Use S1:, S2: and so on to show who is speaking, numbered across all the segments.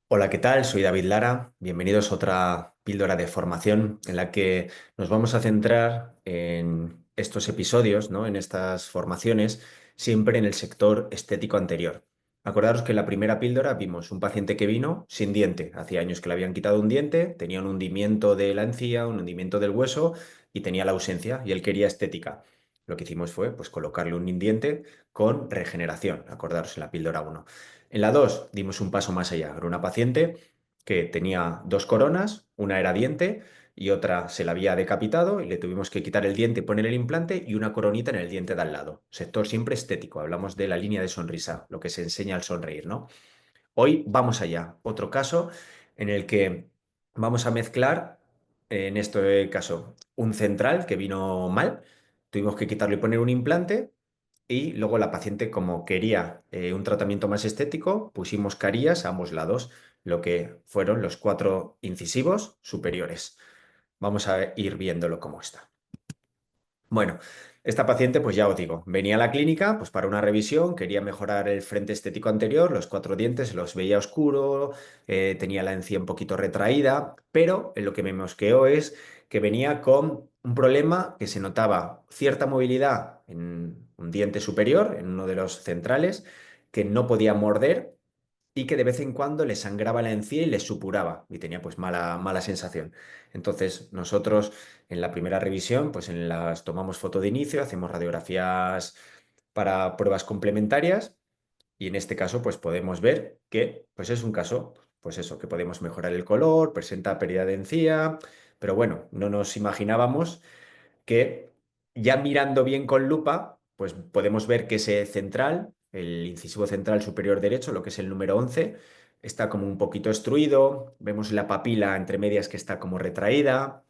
S1: Hola, ¿qué tal? Soy David Lara. Bienvenidos a otra píldora de formación en la que nos vamos a centrar en estos episodios, ¿no? En estas formaciones, siempre en el sector estético anterior. Acordaros que en la primera píldora vimos un paciente que vino sin diente. Hacía años que le habían quitado un diente, tenía un hundimiento de la encía, un hundimiento del hueso y tenía la ausencia y él quería estética. Lo que hicimos fue pues, colocarle un diente con regeneración. Acordaros en la píldora uno. En la 2 dimos un paso más allá. Era una paciente que tenía dos coronas, una era diente y otra se la había decapitado y le tuvimos que quitar el diente y poner el implante y una coronita en el diente de al lado. Sector siempre estético, hablamos de la línea de sonrisa, lo que se enseña al sonreír, ¿no? Hoy vamos allá. Otro caso en el que vamos a mezclar, en este caso, un central que vino mal, tuvimos que quitarlo y poner un implante. Y luego la paciente, como quería un tratamiento más estético, pusimos carillas a ambos lados, lo que fueron los cuatro incisivos superiores. Vamos a ir viéndolo cómo está. Bueno, esta paciente, pues ya os digo, venía a la clínica pues para una revisión, quería mejorar el frente estético anterior, los cuatro dientes los veía oscuro, tenía la encía un poquito retraída, pero en lo que me mosqueó es que venía con un problema que se notaba cierta movilidad en un diente superior, en uno de los centrales, que no podía morder y que de vez en cuando le sangraba la encía y le supuraba y tenía pues mala sensación. Entonces nosotros en la primera revisión pues en las tomamos foto de inicio, hacemos radiografías para pruebas complementarias y en este caso pues podemos ver que pues es un caso pues eso, que podemos mejorar el color, presenta pérdida de encía, pero bueno, no nos imaginábamos que ya mirando bien con lupa, pues podemos ver que ese central, el incisivo central superior derecho, lo que es el número 11, está como un poquito obstruido, vemos la papila entre medias que está como retraída,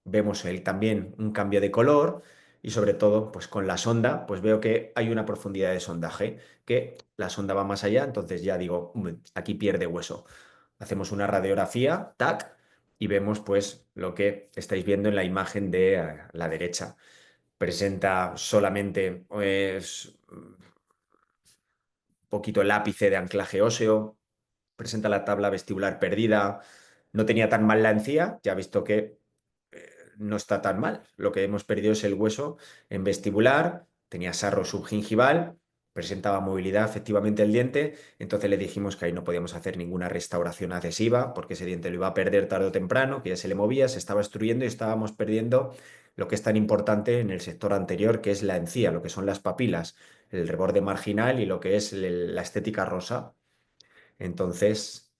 S1: vemos también un cambio de color y sobre todo, pues con la sonda, pues veo que hay una profundidad de sondaje, que la sonda va más allá, entonces ya digo, aquí pierde hueso". Hacemos una radiografía, TAC, y vemos pues lo que estáis viendo en la imagen de la derecha. Presenta solamente pues, un poquito el ápice de anclaje óseo, presenta la tabla vestibular perdida, no tenía tan mal la encía, ya he visto que no está tan mal. Lo que hemos perdido es el hueso en vestibular, tenía sarro subgingival, presentaba movilidad efectivamente el diente, entonces le dijimos que ahí no podíamos hacer ninguna restauración adhesiva porque ese diente lo iba a perder tarde o temprano, que ya se le movía, se estaba obstruyendo y estábamos perdiendo lo que es tan importante en el sector anterior, que es la encía, lo que son las papilas, el reborde marginal y lo que es la estética rosa. Entonces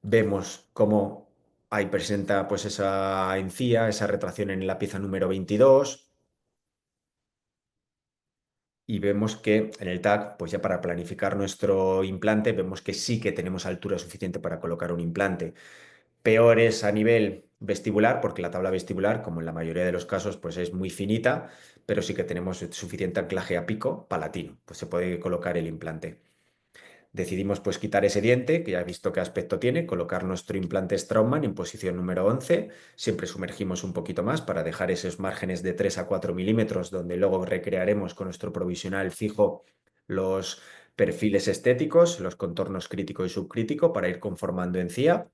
S1: vemos cómo ahí presenta pues esa encía, esa retracción en la pieza número 22 y vemos que en el TAC, pues ya para planificar nuestro implante, vemos que sí que tenemos altura suficiente para colocar un implante. Peor es a nivel vestibular, porque la tabla vestibular, como en la mayoría de los casos, pues es muy finita, pero sí que tenemos suficiente anclaje a pico palatino, pues se puede colocar el implante. Decidimos pues quitar ese diente, que ya he visto qué aspecto tiene, colocar nuestro implante Straumann en posición número 11. Siempre sumergimos un poquito más para dejar esos márgenes de 3 a 4 milímetros, donde luego recrearemos con nuestro provisional fijo los perfiles estéticos, los contornos crítico y subcrítico para ir conformando encía.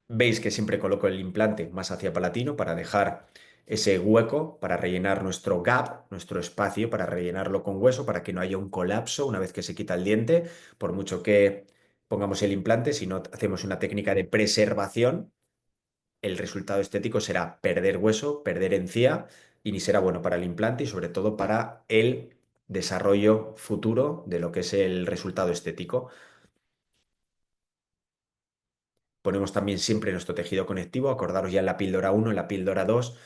S1: Veis que siempre coloco el implante más hacia palatino para dejar ese hueco, para rellenar nuestro gap, nuestro espacio, para rellenarlo con hueso, para que no haya un colapso una vez que se quita el diente, por mucho que pongamos el implante, si no hacemos una técnica de preservación, el resultado estético será perder hueso, perder encía y ni será bueno para el implante y sobre todo para el desarrollo futuro de lo que es el resultado estético. Ponemos también siempre nuestro tejido conectivo, acordaros ya en la píldora uno, en la píldora 2,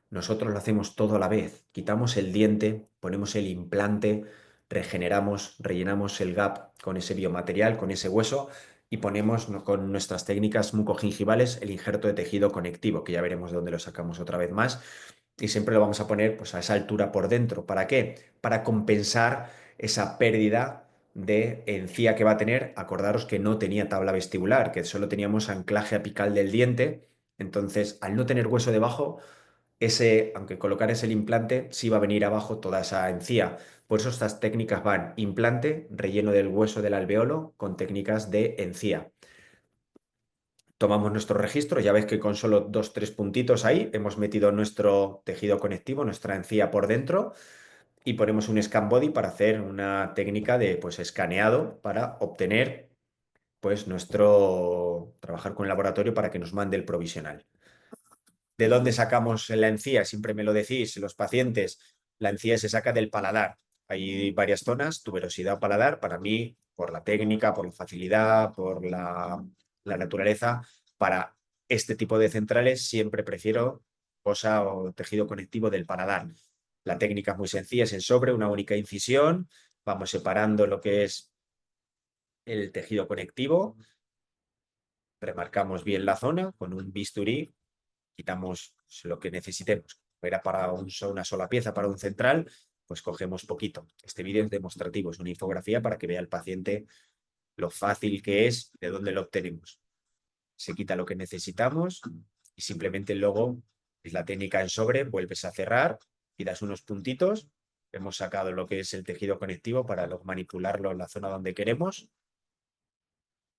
S1: nosotros lo hacemos todo a la vez. Quitamos el diente, ponemos el implante, regeneramos, rellenamos el gap con ese biomaterial, con ese hueso y ponemos con nuestras técnicas mucogingivales el injerto de tejido conectivo, que ya veremos de dónde lo sacamos otra vez más. Y siempre lo vamos a poner pues, a esa altura por dentro. ¿Para qué? Para compensar esa pérdida de encía que va a tener. Acordaros que no tenía tabla vestibular, que solo teníamos anclaje apical del diente. Entonces, al no tener hueso debajo, aunque colocares el implante, sí va a venir abajo toda esa encía. Por eso estas técnicas van implante, relleno del hueso del alveolo, con técnicas de encía. Tomamos nuestro registro, ya ves que con solo dos, tres puntitos ahí hemos metido nuestro tejido conectivo, nuestra encía por dentro y ponemos un scan body para hacer una técnica de pues escaneado para obtener pues trabajar con el laboratorio para que nos mande el provisional. ¿De dónde sacamos la encía? Siempre me lo decís, los pacientes, la encía se saca del paladar. Hay varias zonas, tuberosidad paladar, para mí, por la técnica, por la facilidad, por la naturaleza, para este tipo de centrales siempre prefiero cosa o tejido conectivo del paladar. La técnica es muy sencilla, es en sobre, una única incisión, vamos separando lo que es el tejido conectivo, remarcamos bien la zona con un bisturí, quitamos lo que necesitemos. Era para una sola pieza, para un central, pues cogemos poquito. Este vídeo es demostrativo, es una infografía para que vea el paciente lo fácil que es, de dónde lo obtenemos. Se quita lo que necesitamos y simplemente luego es la técnica en sobre, vuelves a cerrar y das unos puntitos. Hemos sacado lo que es el tejido conectivo para luego manipularlo en la zona donde queremos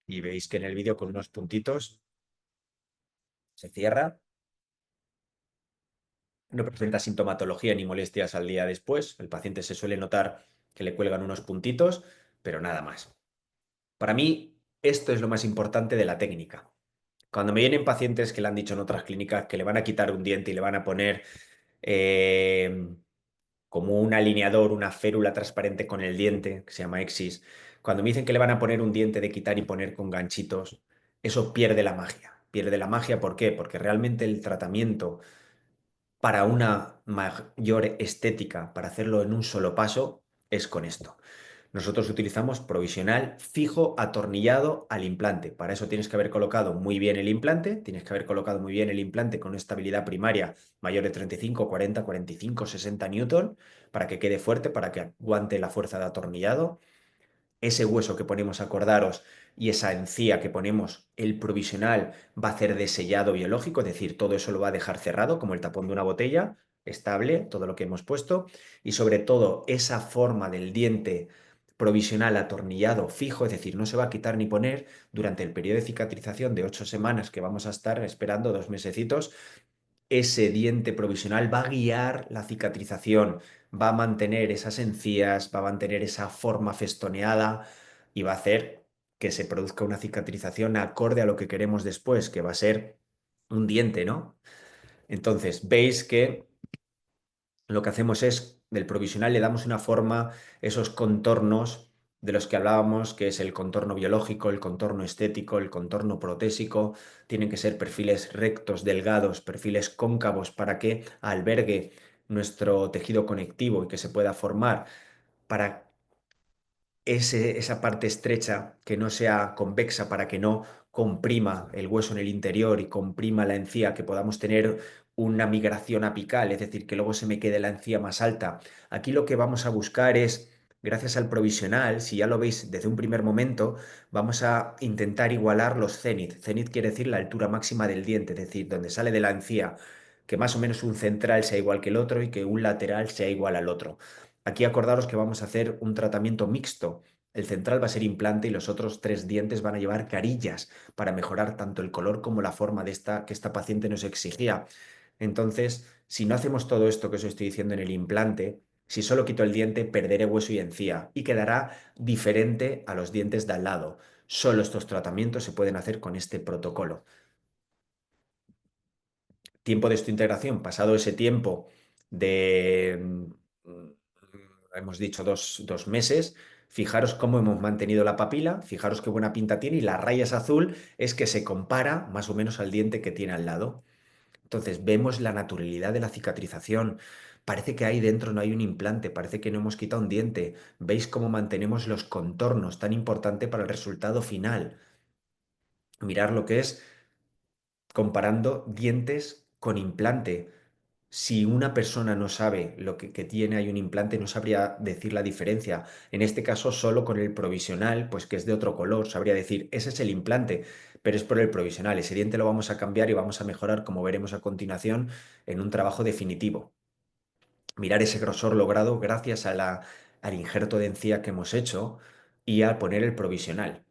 S1: y veis que en el vídeo con unos puntitos se cierra. No presenta sintomatología ni molestias al día después. El paciente se suele notar que le cuelgan unos puntitos, pero nada más. Para mí, esto es lo más importante de la técnica. Cuando me vienen pacientes que le han dicho en otras clínicas que le van a quitar un diente y le van a poner eh, como un alineador, una férula transparente con el diente, que se llama Exis, cuando me dicen que le van a poner un diente de quitar y poner con ganchitos, eso pierde la magia. Pierde la magia, ¿por qué? Porque realmente el tratamiento para una mayor estética, para hacerlo en un solo paso, es con esto. Nosotros utilizamos provisional fijo atornillado al implante. Para eso tienes que haber colocado muy bien el implante, tienes que haber colocado muy bien el implante con una estabilidad primaria mayor de 35, 40, 45, 60 newton, para que quede fuerte, para que aguante la fuerza de atornillado. Ese hueso que ponemos, acordaros, y esa encía que ponemos, el provisional va a hacer de sellado biológico, es decir, todo eso lo va a dejar cerrado como el tapón de una botella, estable, todo lo que hemos puesto, y sobre todo esa forma del diente provisional atornillado fijo, es decir, no se va a quitar ni poner durante el periodo de cicatrización de 8 semanas que vamos a estar esperando 2 mesecitos. Ese diente provisional va a guiar la cicatrización, va a mantener esas encías, va a mantener esa forma festoneada y va a hacer que se produzca una cicatrización acorde a lo que queremos después, que va a ser un diente, ¿no? Entonces, veis que lo que hacemos es, del provisional le damos una forma, esos contornos de los que hablábamos, que es el contorno biológico, el contorno estético, el contorno protésico, tienen que ser perfiles rectos, delgados, perfiles cóncavos para que albergue nuestro tejido conectivo y que se pueda formar para esa parte estrecha que no sea convexa para que no comprima el hueso en el interior y comprima la encía, que podamos tener una migración apical, es decir, que luego se me quede la encía más alta. Aquí lo que vamos a buscar es, gracias al provisional, si ya lo veis desde un primer momento, vamos a intentar igualar los cenit. Cenit quiere decir la altura máxima del diente, es decir, donde sale de la encía, que más o menos un central sea igual que el otro y que un lateral sea igual al otro. Aquí acordaros que vamos a hacer un tratamiento mixto. El central va a ser implante y los otros tres dientes van a llevar carillas para mejorar tanto el color como la forma de que esta paciente nos exigía. Entonces, si no hacemos todo esto que os estoy diciendo en el implante, si solo quito el diente, perderé hueso y encía y quedará diferente a los dientes de al lado. Solo estos tratamientos se pueden hacer con este protocolo. Tiempo de esta integración, pasado ese tiempo de, hemos dicho, dos meses, fijaros cómo hemos mantenido la papila, fijaros qué buena pinta tiene y las rayas azul es que se compara más o menos al diente que tiene al lado. Entonces vemos la naturalidad de la cicatrización. Parece que ahí dentro no hay un implante, parece que no hemos quitado un diente. ¿Veis cómo mantenemos los contornos, tan importante para el resultado final? Mirar lo que es comparando dientes con implante. Si una persona no sabe que tiene ahí un implante, no sabría decir la diferencia. En este caso, solo con el provisional, pues que es de otro color, sabría decir, ese es el implante, pero es por el provisional. Ese diente lo vamos a cambiar y vamos a mejorar, como veremos a continuación, en un trabajo definitivo. Mirar ese grosor logrado gracias al injerto de encía que hemos hecho y al poner el provisional.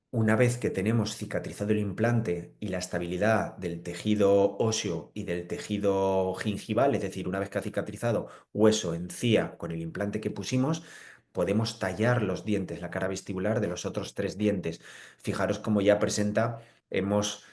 S1: Una vez que tenemos cicatrizado el implante y la estabilidad del tejido óseo y del tejido gingival, es decir, una vez que ha cicatrizado hueso, encía con el implante que pusimos, podemos tallar los dientes, la cara vestibular de los otros tres dientes. Fijaros cómo ya presenta, hemos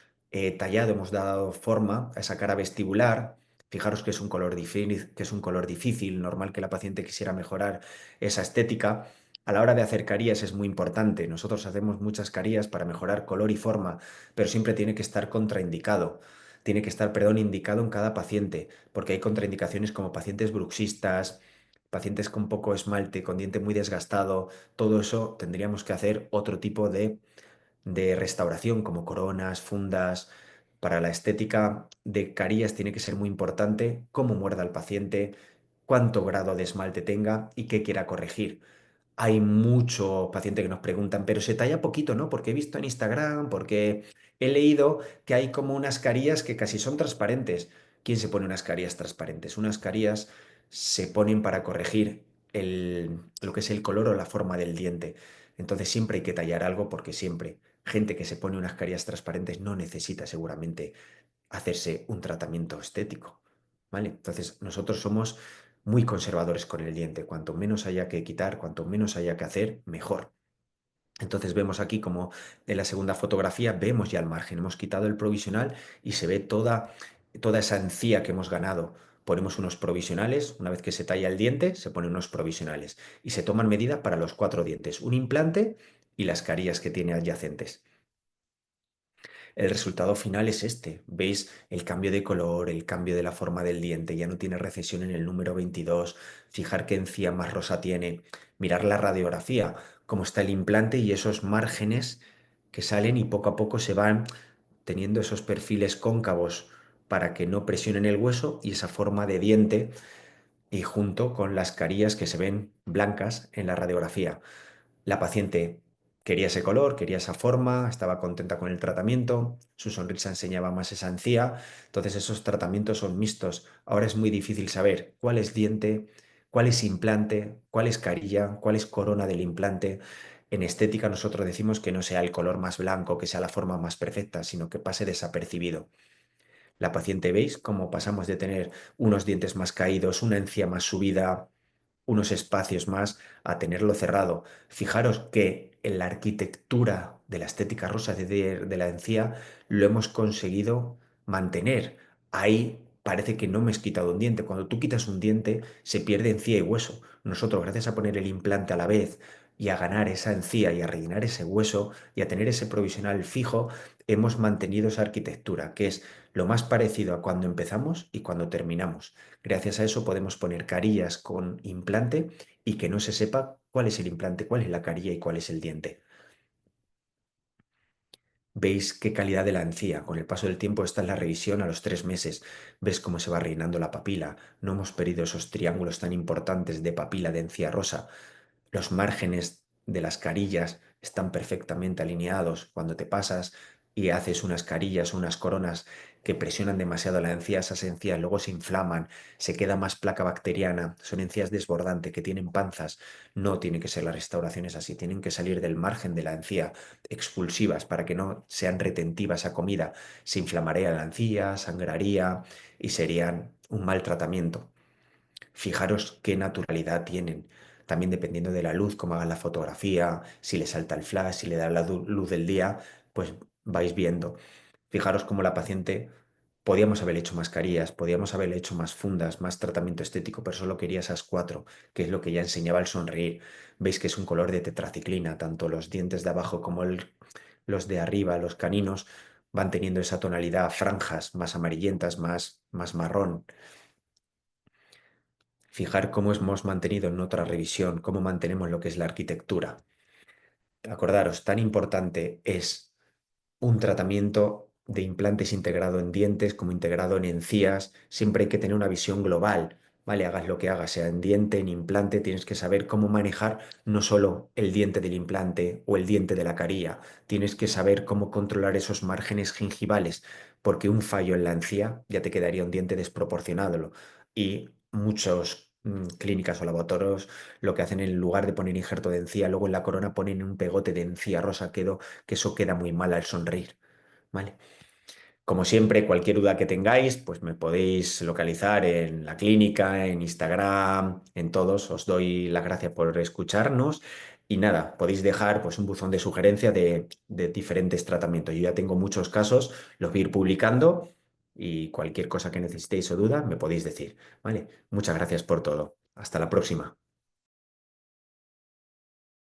S1: tallado, hemos dado forma a esa cara vestibular. Fijaros que es un color que es un color difícil, normal que la paciente quisiera mejorar esa estética. A la hora de hacer carías es muy importante. Nosotros hacemos muchas carías para mejorar color y forma, pero siempre tiene que estar contraindicado. Tiene que estar, perdón, indicado en cada paciente, porque hay contraindicaciones como pacientes bruxistas, pacientes con poco esmalte, con diente muy desgastado. Todo eso tendríamos que hacer otro tipo de restauración, como coronas, fundas. Para la estética de carías tiene que ser muy importante cómo muerda el paciente, cuánto grado de esmalte tenga y qué quiera corregir. Hay muchos pacientes que nos preguntan, pero se talla poquito, ¿no? Porque he visto en Instagram, porque he leído que hay como unas carías que casi son transparentes. ¿Quién se pone unas carías transparentes? Unas carías se ponen para corregir lo que es el color o la forma del diente. Entonces siempre hay que tallar algo porque siempre gente que se pone unas carías transparentes no necesita seguramente hacerse un tratamiento estético, ¿vale? Entonces, nosotros somos muy conservadores con el diente. Cuanto menos haya que quitar, cuanto menos haya que hacer, mejor. Entonces vemos aquí como en la segunda fotografía vemos ya el margen. Hemos quitado el provisional y se ve toda esa encía que hemos ganado. Ponemos unos provisionales, una vez que se talla el diente, se ponen unos provisionales y se toman medidas para los cuatro dientes, un implante y las carillas que tiene adyacentes. El resultado final es este. ¿Veis el cambio de color, el cambio de la forma del diente? Ya no tiene recesión en el número 22. Fijar qué encía más rosa tiene. Mirar la radiografía, cómo está el implante y esos márgenes que salen y poco a poco se van teniendo esos perfiles cóncavos para que no presionen el hueso y esa forma de diente y junto con las carillas que se ven blancas en la radiografía. La paciente quería ese color, quería esa forma, estaba contenta con el tratamiento, su sonrisa enseñaba más esa encía, entonces esos tratamientos son mixtos. Ahora es muy difícil saber cuál es diente, cuál es implante, cuál es carilla, cuál es corona del implante. En estética nosotros decimos que no sea el color más blanco, que sea la forma más perfecta, sino que pase desapercibido. La paciente, ¿veis cómo pasamos de tener unos dientes más caídos, una encía más subida, unos espacios más, a tenerlo cerrado? Fijaros que en la arquitectura de la estética rosa de la encía lo hemos conseguido mantener. Ahí parece que no me he quitado un diente. Cuando tú quitas un diente, se pierde encía y hueso. Nosotros, gracias a poner el implante a la vez y a ganar esa encía y a rellenar ese hueso y a tener ese provisional fijo, hemos mantenido esa arquitectura, que es lo más parecido a cuando empezamos y cuando terminamos. Gracias a eso podemos poner carillas con implante y que no se sepa cuál es el implante, cuál es la carilla y cuál es el diente. Veis qué calidad de la encía. Con el paso del tiempo, esta es la revisión a los 3 meses. Ves cómo se va rellenando la papila. No hemos perdido esos triángulos tan importantes de papila de encía rosa. Los márgenes de las carillas están perfectamente alineados. Cuando te pasas y haces unas carillas o unas coronas que presionan demasiado la encía, esas encías luego se inflaman, se queda más placa bacteriana, son encías desbordantes que tienen panzas. No tiene que ser las restauraciones así, tienen que salir del margen de la encía, expulsivas para que no sean retentivas a comida. Se inflamaría la encía, sangraría y serían un mal tratamiento. Fijaros qué naturalidad tienen. También dependiendo de la luz, cómo haga la fotografía, si le salta el flash, si le da la luz del día, pues vais viendo. Fijaros cómo la paciente, podíamos haberle hecho mascarillas, podíamos haberle hecho más fundas, más tratamiento estético, pero solo quería esas cuatro, que es lo que ya enseñaba el sonreír. Veis que es un color de tetraciclina, tanto los dientes de abajo como los de arriba, los caninos, van teniendo esa tonalidad, franjas más amarillentas, más marrón. Fijar cómo hemos mantenido en otra revisión, cómo mantenemos lo que es la arquitectura. Acordaros, tan importante es un tratamiento de implantes integrado en dientes como integrado en encías. Siempre hay que tener una visión global, ¿vale? Hagas lo que hagas, sea en diente, en implante, tienes que saber cómo manejar no solo el diente del implante o el diente de la caría, tienes que saber cómo controlar esos márgenes gingivales, porque un fallo en la encía ya te quedaría un diente desproporcionado. Y muchos clínicas o laboratorios lo que hacen en lugar de poner injerto de encía, luego en la corona ponen un pegote de encía rosa, que eso queda muy mal al sonreír, ¿vale? Como siempre, cualquier duda que tengáis, pues me podéis localizar en la clínica, en Instagram, en todos. Os doy las gracias por escucharnos y nada, podéis dejar pues un buzón de sugerencia de diferentes tratamientos. Yo ya tengo muchos casos, los voy a ir publicando y cualquier cosa que necesitéis o duda me podéis decir, ¿vale? Muchas gracias por todo. Hasta la próxima.